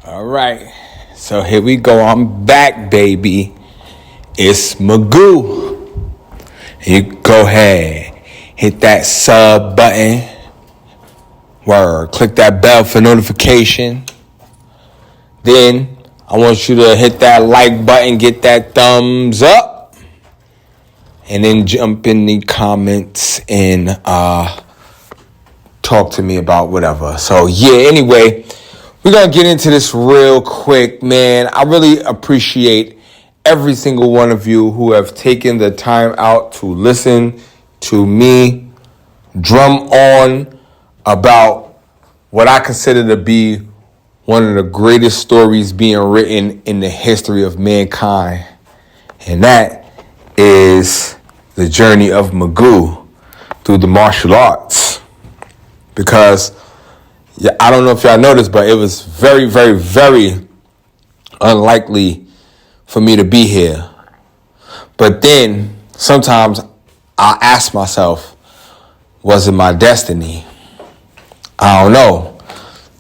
All right. So here we go. I'm back, baby. It's Magoo. You go ahead. Hit that sub button. Word. Click that bell for notification. Then I want you to hit that like button. Get that thumbs up. And then jump in the comments and talk to me about whatever. So yeah, anyway, we're going to get into this real quick, man. I really appreciate every single one of you who have taken the time out to listen to me drum on about what I consider to be one of the greatest stories being written in the history of mankind. And that is the journey of Magoo through the martial arts. Because I don't know if y'all noticed, but it was very, very, very unlikely for me to be here. But then sometimes I ask myself, was it my destiny? I don't know.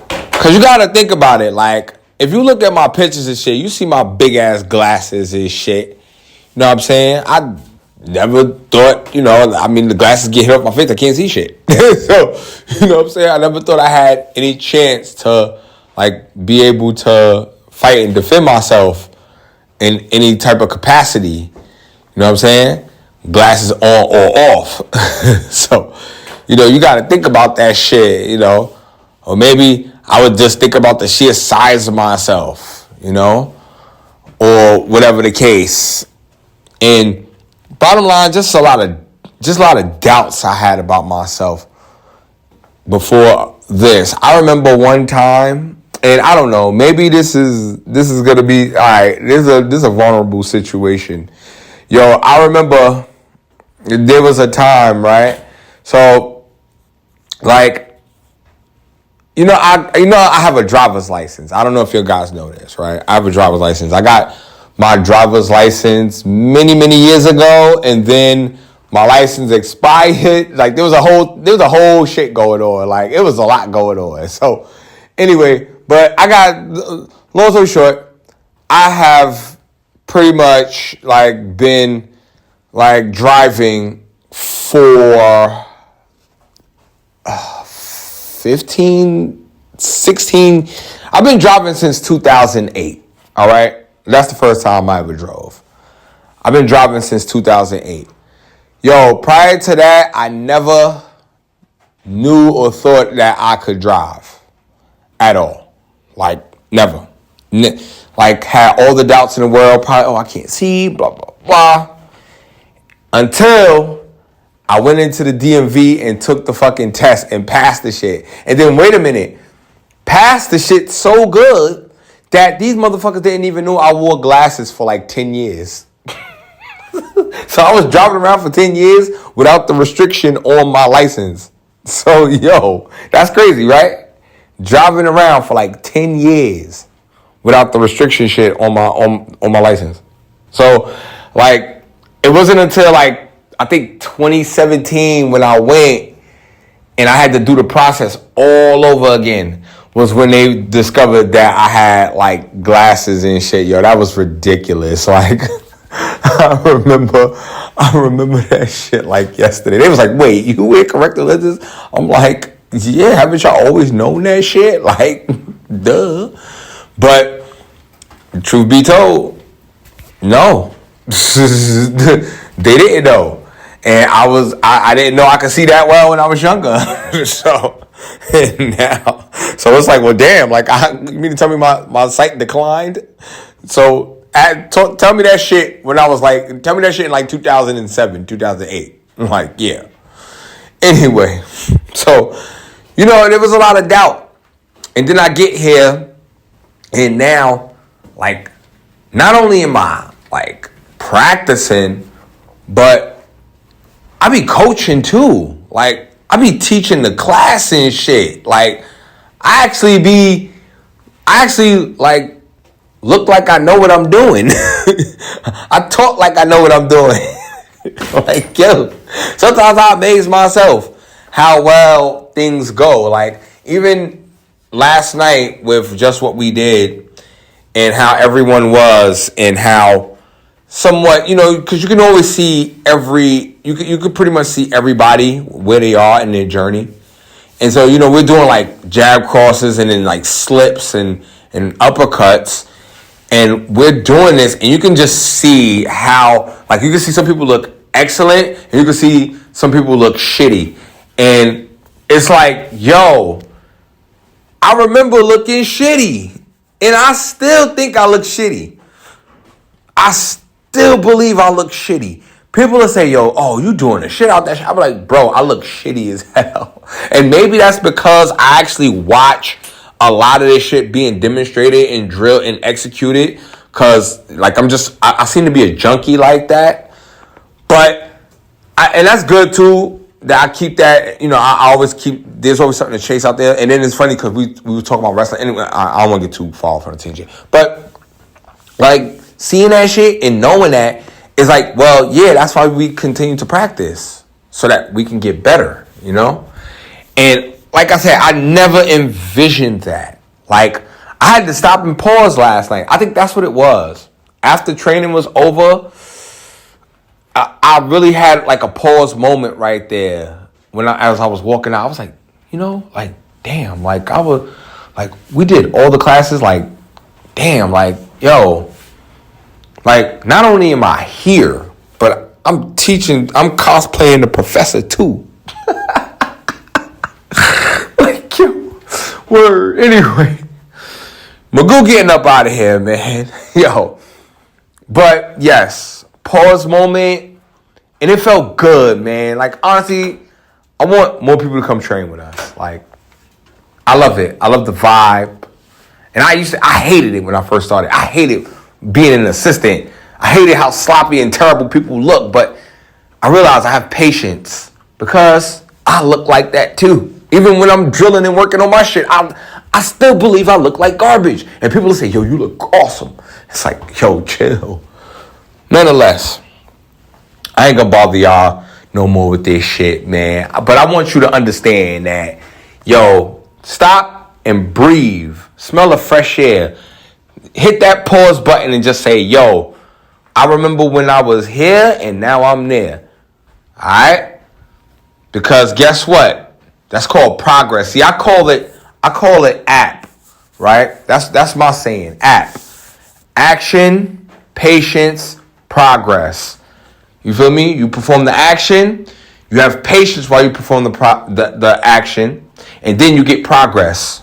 Because you got to think about it. Like, if you look at my pictures and shit, you see my big ass glasses and shit. You know what I'm saying? I never thought, the glasses get hit off my face. I can't see shit. So, you know what I'm saying? I never thought I had any chance to, be able to fight and defend myself in any type of capacity. You know what I'm saying? Glasses on or off. So, you got to think about that shit, Or maybe I would just think about the sheer size of myself, or whatever the case. And bottom line, just a lot of doubts I had about myself before this. I remember one time, and I don't know, maybe this is gonna be all right. This is a vulnerable situation. Yo, I remember there was a time, right? So, I have a driver's license. I don't know if you guys know this, right? I have a driver's license. I got my driver's license many, many years ago, and then my license expired. There was a whole shit going on. It was a lot going on. So anyway, but I got, long story short, I have pretty much been driving for 15, 16. I've been driving since 2008. All right. That's the first time I ever drove. I've been driving since 2008. Yo, prior to that, I never knew or thought that I could drive at all. Never. Had all the doubts in the world. Probably, I can't see, blah, blah, blah. Until I went into the DMV and took the fucking test and passed the shit. And then, wait a minute. Passed the shit so good that these motherfuckers didn't even know I wore glasses for 10 years. So I was driving around for 10 years without the restriction on my license. So, yo, that's crazy, right? Driving around for 10 years without the restriction shit on my license. So, it wasn't until I think 2017 when I went and I had to do the process all over again was when they discovered that I had glasses and shit. Yo, that was ridiculous. I remember that shit yesterday. They was wait, you wear corrective lenses? I'm yeah, haven't y'all always known that shit? Duh. But truth be told, no. They didn't know. And I didn't know I could see that well when I was younger. So it's well, damn, you mean to tell me my sight declined? So tell me that shit when I was tell me that shit in 2007, 2008. I'm yeah. Anyway, so, there was a lot of doubt. And then I get here, and now, not only am I, practicing, but I be coaching too. I be teaching the class and shit. I actually look like I know what I'm doing. I talk like I know what I'm doing. Yo, sometimes I amaze myself how well things go. Even last night with just what we did and how everyone was and how somewhat, because you can always see you could pretty much see everybody where they are in their journey. And so, we're doing like jab crosses and then like slips and uppercuts. And we're doing this and you can just see how, like, you can see some people look excellent and you can see some people look shitty. And it's like, yo, I remember looking shitty. And I still think I look shitty. I still believe I look shitty. People will say, yo, oh, you doing the shit out that shit. I'm like, bro, I look shitty as hell. And maybe that's because I actually watch a lot of this shit being demonstrated and drilled and executed. Because, like, I seem to be a junkie like that. But, and that's good, too, that I keep that, I always keep, there's always something to chase out there. And then it's funny because we were talking about wrestling. Anyway, I don't want to get too far from the tangent. But, like, seeing that shit and knowing that is like, well, yeah, that's why we continue to practice so that we can get better, And like I said, I never envisioned that. Like, I had to stop and pause last night. I think that's what it was. After training was over, I really had like a pause moment right there as I was walking out. I was like, like, damn, like we did all the classes, like, damn, like, yo, like, not only am I here, but I'm cosplaying the professor too. Like, yo, word. Anyway, Magoo getting up out of here, man. Yo. But yes, pause moment. And it felt good, man. Like, honestly, I want more people to come train with us. Like, I love it. I love the vibe. And I hated it when I first started. I hated being an assistant. I hated how sloppy and terrible people look, but I realized I have patience because I look like that too. Even when I'm drilling and working on my shit, I still believe I look like garbage. And people will say, yo, you look awesome. It's like, yo, chill. Nonetheless, I ain't gonna bother y'all no more with this shit, man. But I want you to understand that, yo, stop and breathe. Smell the fresh air. Hit that pause button and just say, yo, I remember when I was here and now I'm there. All right? Because guess what? That's called progress. See, I call it app, right? That's my saying, app. Action, patience, progress. You feel me? You perform the action, you have patience while you perform the action, and then you get progress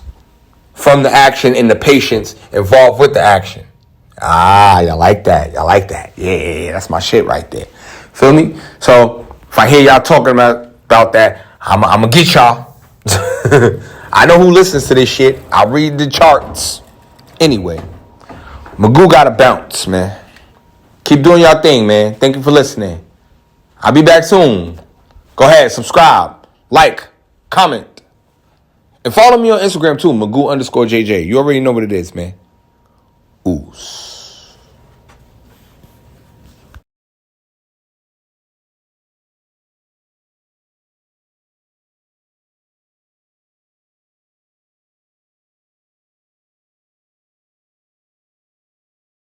from the action and the patience involved with the action. Y'all like that. Y'all like that. Yeah, that's my shit right there. Feel me? So if I hear y'all talking about that, I'm going to get y'all. I know who listens to this shit. I read the charts. Anyway, Magoo got to bounce, man. Keep doing y'all thing, man. Thank you for listening. I'll be back soon. Go ahead, subscribe, like, comment. And follow me on Instagram too, Magoo_JJ. You already know what it is, man. Oos.